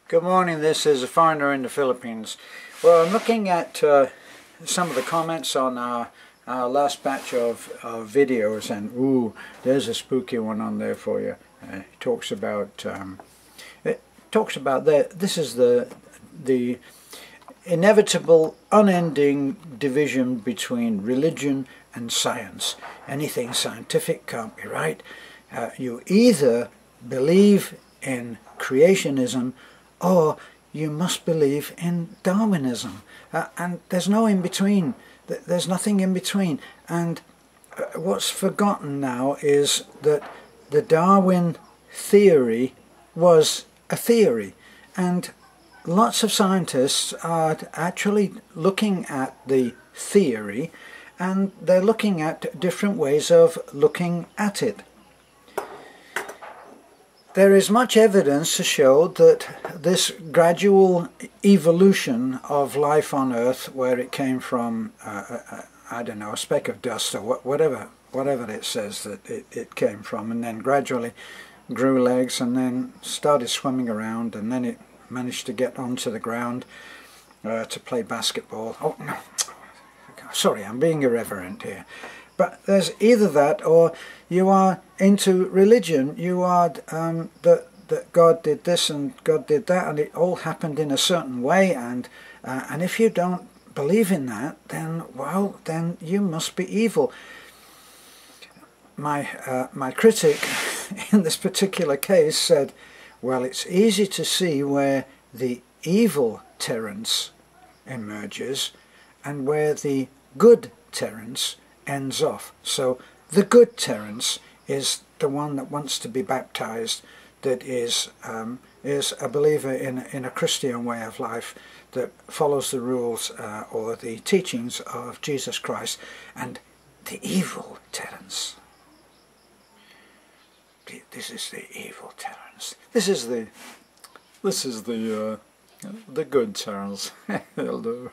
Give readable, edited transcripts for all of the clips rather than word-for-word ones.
Good morning, this is a foreigner in the Philippines. Well, I'm looking at some of the comments on our last batch of videos, and ooh, there's a spooky one on there for you. It talks about this is the inevitable, unending division between religion and science. Anything scientific can't be right. You either believe in creationism or you must believe in Darwinism, and there's no in between. There's nothing in between. And what's forgotten now is that the Darwin theory was a theory, and lots of scientists are actually looking at the theory, and they're looking at different ways of looking at it. There is much evidence to show that this gradual evolution of life on Earth, where it came from, I don't know, a speck of dust or whatever it says that it came from, and then gradually grew legs and then started swimming around, and then it managed to get onto the ground to play basketball. Oh no, sorry, I'm being irreverent here. But there's either that, or you are into religion. You are that God did this and God did that, and it all happened in a certain way. And if you don't believe in that, then well, then you must be evil. My critic in this particular case said, well, it's easy to see where the evil Terence emerges and where the good Terence ends off. So the good Terence is the one that wants to be baptized, that is a believer in a Christian way of life, that follows the rules or the teachings of Jesus Christ. And the evil Terence, this is the evil Terence. This is the good Terence. Hello.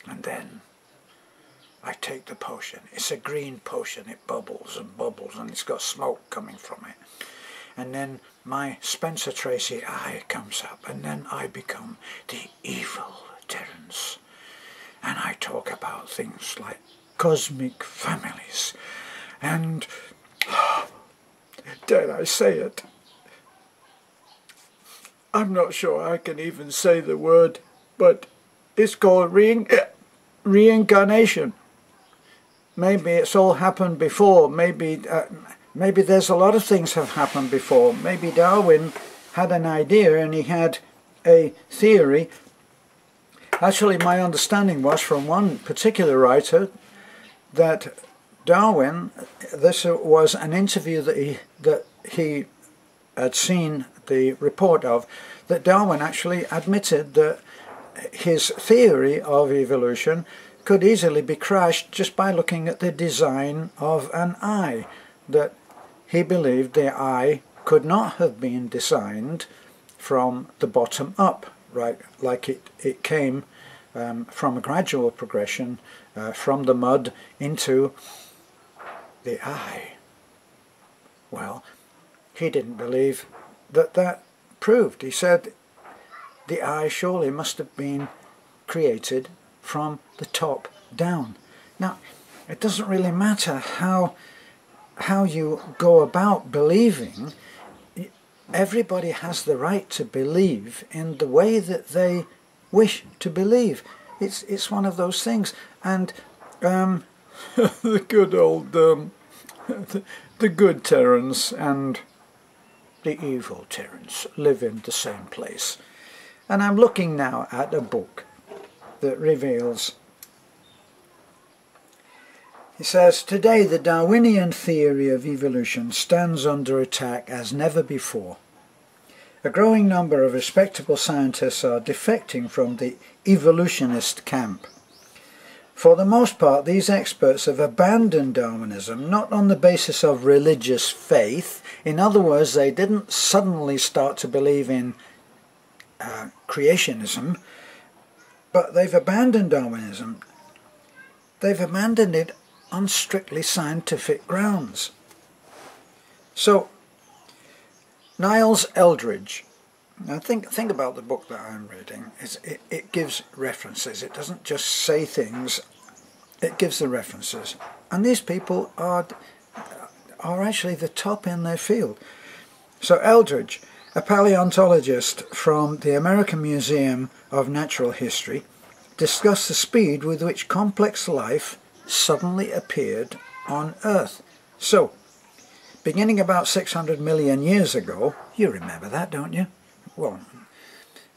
And then I take the potion. It's a green potion. It bubbles and bubbles, and it's got smoke coming from it. And then my Spencer Tracy eye comes up, and then I become the evil Terence. And I talk about things like cosmic families, and dare I say it, I'm not sure I can even say the word, but it's called reincarnation. Maybe it's all happened before. Maybe there's a lot of things have happened before. Maybe Darwin had an idea and he had a theory. Actually, my understanding was from one particular writer that Darwin, this was an interview that he had seen the report of, that Darwin actually admitted that his theory of evolution could easily be crashed just by looking at the design of an eye, that he believed the eye could not have been designed from the bottom up, right, like it came from a gradual progression from the mud into the eye. Well, he didn't believe that proved. He said the eye surely must have been created from the top down. Now, it doesn't really matter how you go about believing. Everybody has the right to believe in the way that they wish to believe. It's one of those things. And the good old the good Terence and the evil Terence live in the same place. And I'm looking now at a book that reveals, he says, today the Darwinian theory of evolution stands under attack as never before. A growing number of respectable scientists are defecting from the evolutionist camp. For the most part, these experts have abandoned Darwinism, not on the basis of religious faith. In other words, they didn't suddenly start to believe in creationism, but they've abandoned Darwinism. They've abandoned it on strictly scientific grounds. So Niles Eldridge. Now think about the book that I'm reading. It gives references. It doesn't just say things. It gives the references. And these people are actually the top in their field. So Eldridge, a paleontologist from the American Museum of Natural History, discussed the speed with which complex life suddenly appeared on Earth. So, beginning about 600 million years ago, you remember that, don't you? Well,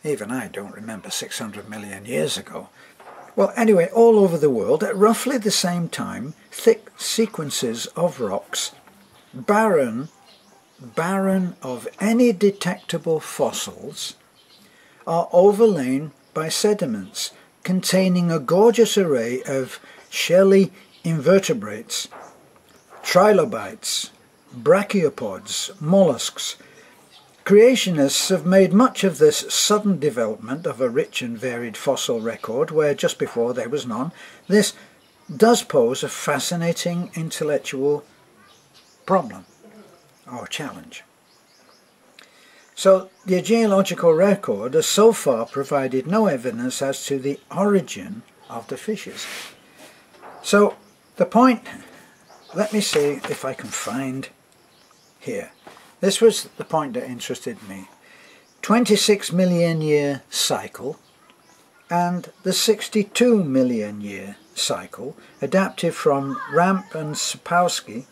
even I don't remember 600 million years ago. Well, anyway, all over the world, at roughly the same time, thick sequences of rocks, barren of any detectable fossils, are overlain by sediments containing a gorgeous array of shelly invertebrates, trilobites, brachiopods, mollusks. Creationists have made much of this sudden development of a rich and varied fossil record where just before there was none. This does pose a fascinating intellectual problem or challenge. So the geological record has so far provided no evidence as to the origin of the fishes. So the point, let me see if I can find here. This was the point that interested me. 26 million year cycle and the 62 million year cycle adapted from Ramp and Sapowski.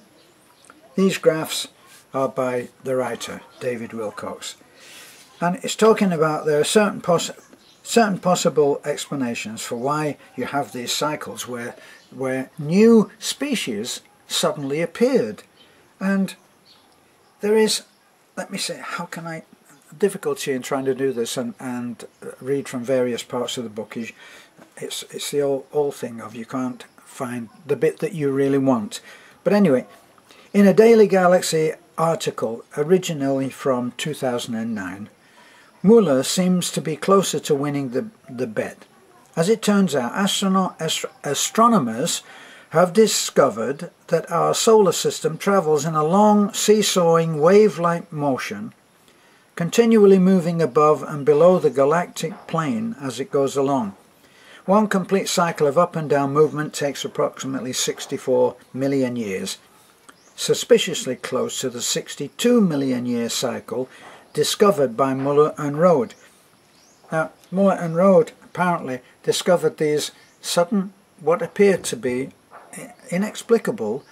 These graphs are by the writer David Wilcox, and it's talking about there are certain possible explanations for why you have these cycles where new species suddenly appeared. And there is, let me say, how can I, difficulty in trying to do this and read from various parts of the book is it's the old thing of you can't find the bit that you really want. But anyway, in a Daily Galaxy article originally from 2009, Muller seems to be closer to winning the bet. As it turns out, astronomers have discovered that our solar system travels in a long seesawing wave-like motion, continually moving above and below the galactic plane as it goes along. One complete cycle of up and down movement takes approximately 64 million years, suspiciously close to the 62 million year cycle discovered by Muller and Rode. Now, Muller and Rode apparently discovered these sudden, what appeared to be inexplicable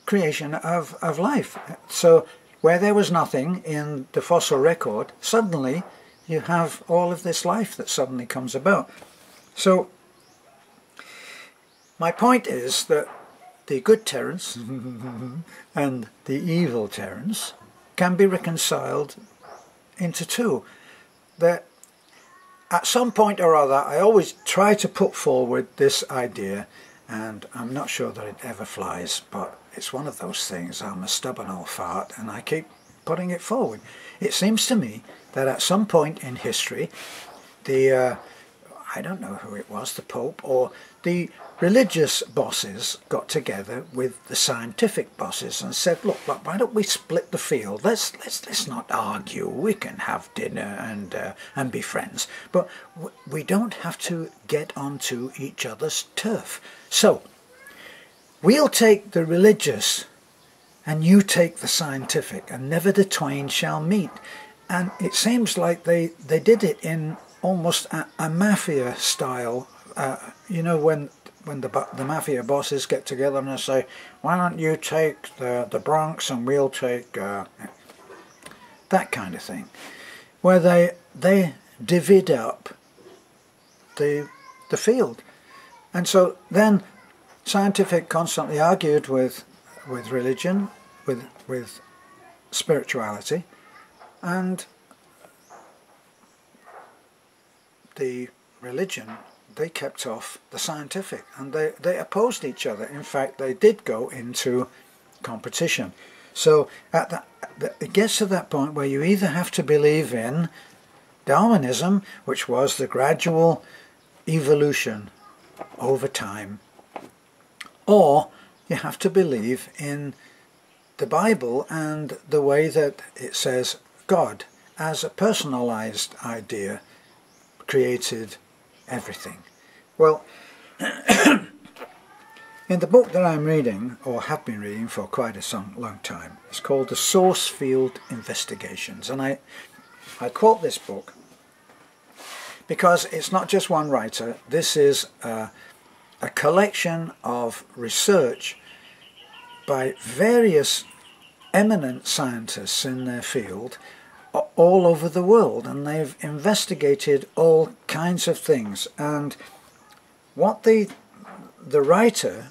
creation of life. So where there was nothing in the fossil record, suddenly you have all of this life that suddenly comes about. So my point is that the good Terence and the evil Terence can be reconciled into two. That at some point or other, I always try to put forward this idea, and I'm not sure that it ever flies, but it's one of those things. I'm a stubborn old fart and I keep putting it forward. It seems to me that at some point in history, the I don't know who it was, the Pope or the religious bosses got together with the scientific bosses and said, look, why don't we split the field? Let's not argue. We can have dinner and be friends, but we don't have to get onto each other's turf. So we'll take the religious and you take the scientific, and never the twain shall meet. And it seems like they did it in almost a mafia style. You know, when the mafia bosses get together and they say, why don't you take the Bronx and we'll take that kind of thing, where they divvied up the field. And so then scientific constantly argued with religion, with spirituality, and the religion, they kept off the scientific, and they opposed each other. In fact, they did go into competition. So it gets to that point where you either have to believe in Darwinism, which was the gradual evolution over time, or you have to believe in the Bible and the way that it says God, as a personalized idea, created everything. Well, in the book that I'm reading, or have been reading for quite a long time, it's called The Source Field Investigations. And I quote this book because it's not just one writer. This is a collection of research by various eminent scientists in their field all over the world, and they've investigated all kinds of things. And what the writer,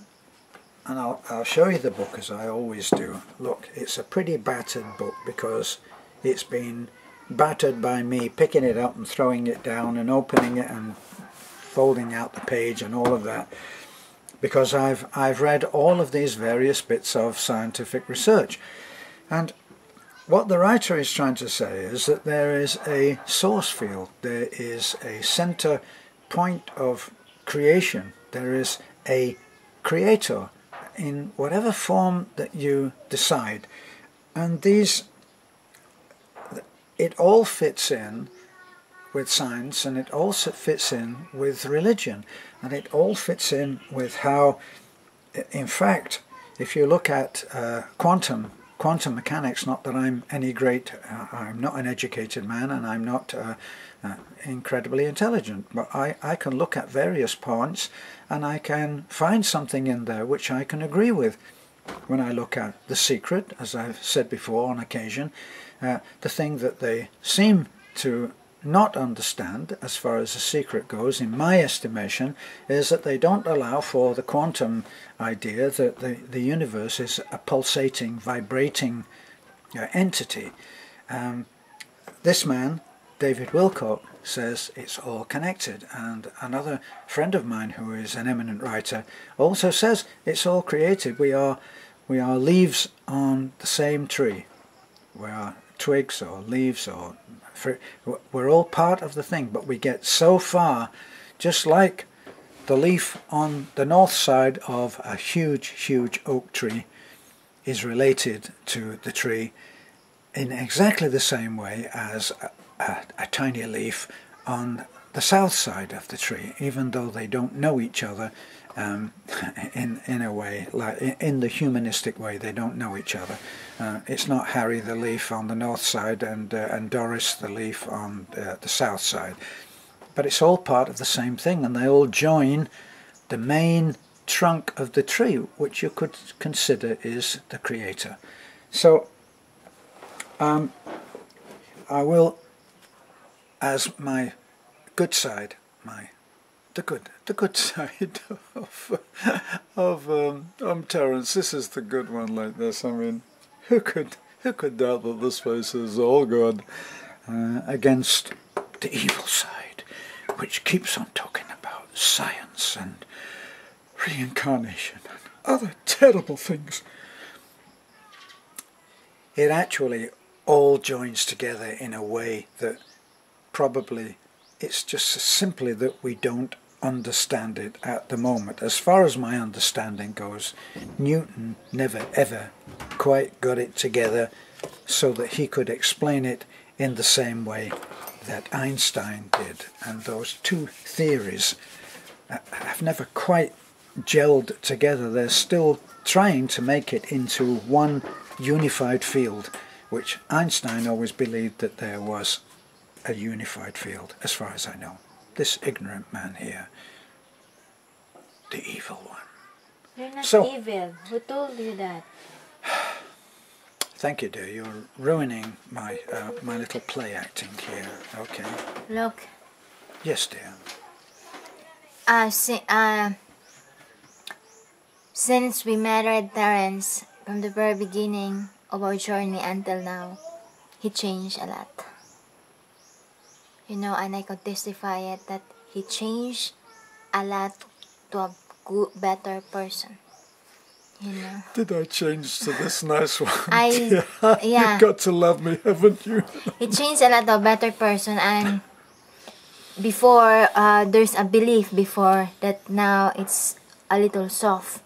and I'll show you the book as I always do. Look, it's a pretty battered book because it's been battered by me picking it up and throwing it down and opening it and folding out the page and all of that, because I've read all of these various bits of scientific research. And what the writer is trying to say is that there is a source field, there is a center point of creation, there is a creator in whatever form that you decide. And it all fits in with science, and it also fits in with religion, and it all fits in with how, in fact, if you look at quantum mechanics, not that I'm any great, I'm not an educated man, and I'm not incredibly intelligent, but I can look at various points and I can find something in there which I can agree with. When I look at The Secret, as I've said before on occasion, the thing that they seem to not understand as far as The Secret goes, in my estimation, is that they don't allow for the quantum idea that the universe is a pulsating, vibrating entity. This man, David Wilcock, says it's all connected, and another friend of mine who is an eminent writer also says it's all created. We are leaves on the same tree. We are twigs or leaves or fruit. We're all part of the thing, but we get so far, just like the leaf on the north side of a huge oak tree is related to the tree in exactly the same way as a tiny leaf on the south side of the tree, even though they don't know each other in a way, like in the humanistic way, they don't know each other. It's not Harry the leaf on the north side and Doris the leaf on the south side, but it's all part of the same thing, and they all join the main trunk of the tree, which you could consider is the creator. So I will, as my good side, the good side of Terence. This is the good one, like this. I mean, who could doubt that this place is all good against the evil side, which keeps on talking about science and reincarnation and other terrible things. It actually all joins together in a way that probably it's just simply that we don't understand it at the moment. As far as my understanding goes, Newton never ever quite got it together so that he could explain it in the same way that Einstein did. And those two theories have never quite gelled together. They're still trying to make it into one unified field, which Einstein always believed that there was a unified field, as far as I know. This ignorant man here, the evil one. You're not evil. Who told you that? Thank you, dear. You're ruining my my little play acting here. Okay. Look. Yes, dear. Since we married Terence, from the very beginning of our journey until now, he changed a lot. You know, and I could testify it that he changed a lot to a good, better person. You know. Did I change to this nice one? Yeah. You've got to love me, haven't you? He changed a lot to a better person, and before there's a belief before that now it's a little soft,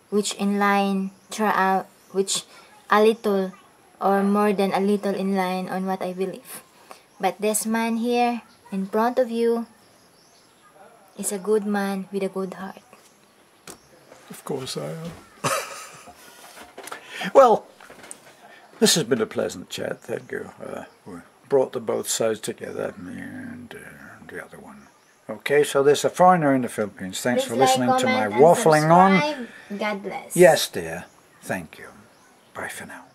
which in line throughout, which a little or more than a little in line on what I believe. But this man here, in front of you, is a good man with a good heart. Of course I am. Well, this has been a pleasant chat. Thank you. We brought the both sides together, me and the other one. Okay, so there's a foreigner in the Philippines. Thanks Please for listening like, to my comment, and waffling on. subscribe. God bless. Yes, dear. Thank you. Bye for now.